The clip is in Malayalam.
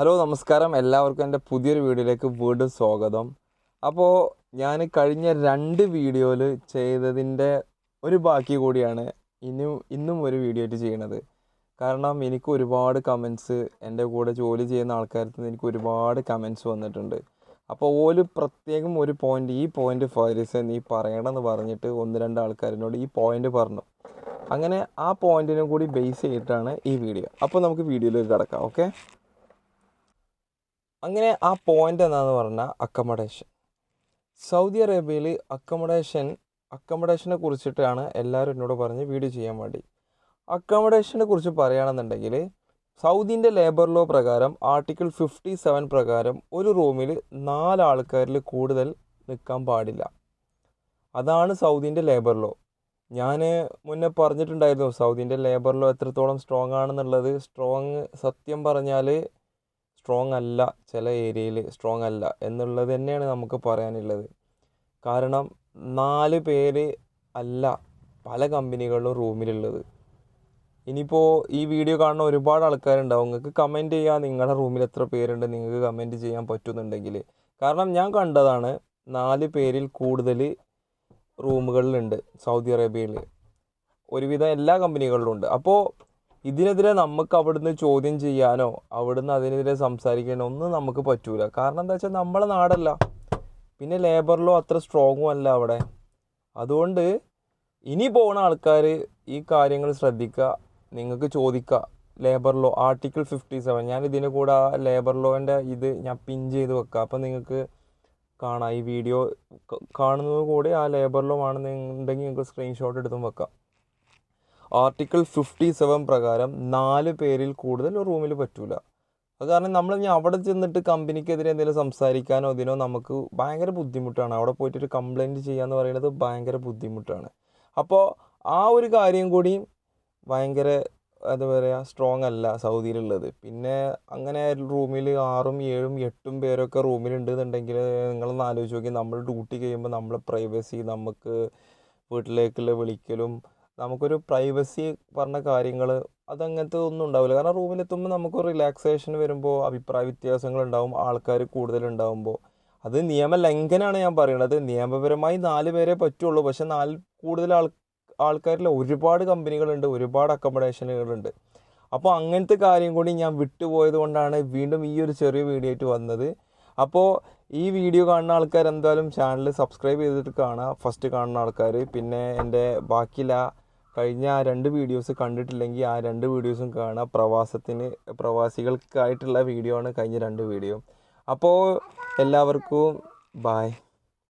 ഹലോ നമസ്കാരം, എല്ലാവർക്കും എൻ്റെ പുതിയൊരു വീഡിയോയിലേക്ക് വീണ്ടും സ്വാഗതം. അപ്പോൾ ഞാൻ കഴിഞ്ഞ 2 വീഡിയോയിൽ ചെയ്തതിൻ്റെ ഒരു ബാക്കി കൂടിയാണ് ഇന്നും ഒരു വീഡിയോ ആയിട്ട് ചെയ്യണത്. കാരണം എനിക്ക് ഒരുപാട് കമൻസ്, എൻ്റെ കൂടെ ജോലി ചെയ്യുന്ന ആൾക്കാർക്ക് നിന്ന് എനിക്ക് ഒരുപാട് കമൻസ് വന്നിട്ടുണ്ട്. അപ്പോൾ ഓല് പ്രത്യേകം ഒരു പോയിൻ്റ്, ഈ പോയിൻ്റ് ഫാരിസ് നീ പറയണമെന്ന് പറഞ്ഞിട്ട് 1-2 ആൾക്കാരിനോട് ഈ പോയിൻ്റ് പറഞ്ഞു. അങ്ങനെ ആ പോയിൻറ്റിനും കൂടി ബേസ് ചെയ്തിട്ടാണ് ഈ വീഡിയോ. അപ്പോൾ നമുക്ക് വീഡിയോയിലേക്ക് കിടക്കാം. ഓക്കെ, അങ്ങനെ ആ പോയിൻ്റ് എന്താണെന്ന് പറഞ്ഞാൽ അക്കമഡേഷൻ. സൗദി അറേബ്യയിൽ അക്കമഡേഷനെ കുറിച്ചിട്ടാണ് എല്ലാവരും എന്നോട് പറഞ്ഞ് വീഡിയോ ചെയ്യാൻ വേണ്ടി. അക്കമഡേഷനെ കുറിച്ച് പറയുകയാണെന്നുണ്ടെങ്കിൽ സൗദിൻ്റെ ലേബർ ലോ പ്രകാരം ആർട്ടിക്കിൾ 57 പ്രകാരം ഒരു റൂമിൽ 4 ആൾക്കാരിൽ കൂടുതൽ നിൽക്കാൻ പാടില്ല. അതാണ് സൗദിൻ്റെ ലേബർ ലോ. ഞാൻ മുന്നേ പറഞ്ഞിട്ടുണ്ടായിരുന്നു സൗദിൻ്റെ ലേബർ ലോ എത്രത്തോളം സ്ട്രോങ് ആണെന്നുള്ളത്. സത്യം പറഞ്ഞാൽ സ്ട്രോങ് അല്ല, ചില ഏരിയയിൽ സ്ട്രോങ് അല്ല എന്നുള്ളത് തന്നെയാണ് നമുക്ക് പറയാനുള്ളത്. കാരണം 4 പേര് അല്ല പല കമ്പനികളിലും റൂമിലുള്ളത്. ഇനിയിപ്പോൾ ഈ വീഡിയോ കാണുന്ന ഒരുപാട് ആൾക്കാരുണ്ടാവും, നിങ്ങൾക്ക് കമൻറ്റ് ചെയ്യാം നിങ്ങളുടെ റൂമിൽ എത്ര പേരുണ്ട്, നിങ്ങൾക്ക് കമൻറ്റ് ചെയ്യാൻ പറ്റുന്നുണ്ടെങ്കിൽ. കാരണം ഞാൻ കണ്ടതാണ് 4 പേരിൽ കൂടുതൽ റൂമുകളിലുണ്ട് സൗദി അറേബ്യയിൽ, ഒരുവിധം എല്ലാ കമ്പനികളിലും ഉണ്ട്. അപ്പോൾ ഇതിനെതിരെ നമുക്ക് അവിടുന്ന് ചോദ്യം ചെയ്യാനോ അവിടുന്ന് അതിനെതിരെ സംസാരിക്കാനോ ഒന്നും നമുക്ക് പറ്റൂല. കാരണം എന്താ വെച്ചാൽ നമ്മളെ നാടല്ല, പിന്നെ ലേബർ ലോ അത്ര സ്ട്രോങ്ങും അല്ല അവിടെ. അതുകൊണ്ട് ഇനി പോകുന്ന ആൾക്കാർ ഈ കാര്യങ്ങൾ ശ്രദ്ധിക്കുക. നിങ്ങൾക്ക് ചോദിക്കുക ലേബർ ലോ ആർട്ടിക്കിൾ 57. ഞാൻ ഇതിന് കൂടെ ആ ലേബർ ലോൻ്റെ ഇത് ഞാൻ പിൻ ചെയ്ത് വെക്കാം. അപ്പോൾ നിങ്ങൾക്ക് കാണാം, ഈ വീഡിയോ കാണുന്നത് കൂടി ആ ലേബർ ലോ ആണെന്നുണ്ടെങ്കിൽ നിങ്ങൾക്ക് സ്ക്രീൻഷോട്ട് എടുത്തും വെക്കാം. ആർട്ടിക്കിൾ 57 പ്രകാരം 4 പേരിൽ കൂടുതൽ റൂമിൽ പറ്റൂല. അത് കാരണം നമ്മൾ ഇനി അവിടെ ചെന്നിട്ട് കമ്പനിക്കെതിരെ എന്തെങ്കിലും സംസാരിക്കാനോ ഇതിനോ നമുക്ക് ഭയങ്കര ബുദ്ധിമുട്ടാണ്. അവിടെ പോയിട്ടൊരു കംപ്ലയിൻറ്റ് ചെയ്യാന്ന് പറയുന്നത് ഭയങ്കര ബുദ്ധിമുട്ടാണ്. അപ്പോൾ ആ ഒരു കാര്യം കൂടി ഭയങ്കര എന്താ പറയുക സ്ട്രോങ് അല്ല സൗദിയിലുള്ളത്. പിന്നെ അങ്ങനെ റൂമിൽ 6, 7, 8 പേരൊക്കെ റൂമിലുണ്ടെന്നുണ്ടെങ്കിൽ നിങ്ങളൊന്ന് ആലോചിച്ച് നോക്കി, നമ്മൾ ഡ്യൂട്ടി കഴിയുമ്പോൾ നമ്മളെ പ്രൈവസി, നമുക്ക് വീട്ടിലേക്കുള്ള വിളിക്കലും, നമുക്കൊരു പ്രൈവസി പറഞ്ഞ കാര്യങ്ങൾ അതങ്ങനത്തെ ഒന്നും ഉണ്ടാവില്ല. കാരണം റൂമിലെത്തുമ്പോൾ നമുക്ക് റിലാക്സേഷൻ വരുമ്പോൾ അഭിപ്രായ വ്യത്യാസങ്ങളുണ്ടാവും, ആൾക്കാർ കൂടുതലുണ്ടാകുമ്പോൾ. അത് നിയമലംഘനമാണ് ഞാൻ പറയുന്നത്. നിയമപരമായി 4 പേരെ പറ്റുള്ളൂ, പക്ഷെ 4 കൂടുതൽ ആൾക്കാരിൽ ഒരുപാട് കമ്പനികളുണ്ട്, ഒരുപാട് അക്കമഡേഷനുകളുണ്ട്. അപ്പോൾ അങ്ങനത്തെ കാര്യം കൂടി ഞാൻ വിട്ടുപോയത് കൊണ്ടാണ് വീണ്ടും ഈ ഒരു ചെറിയ വീഡിയോ ആയിട്ട് വന്നത്. അപ്പോൾ ഈ വീഡിയോ കാണുന്ന ആൾക്കാർ എന്തായാലും ചാനൽ സബ്സ്ക്രൈബ് ചെയ്തിട്ട് കാണുക, ഫസ്റ്റ് കാണുന്ന ആൾക്കാർ. പിന്നെ എൻ്റെ ബാക്കിയുള്ള കഴിഞ്ഞ 2 വീഡിയോസ് കണ്ടിട്ടില്ലെങ്കിൽ ആ 2 വീഡിയോസും കാണുക. പ്രവാസികൾക്കായിട്ടുള്ള വീഡിയോ ആണ് കഴിഞ്ഞ 2 വീഡിയോ. അപ്പോൾ എല്ലാവർക്കും ബായ്.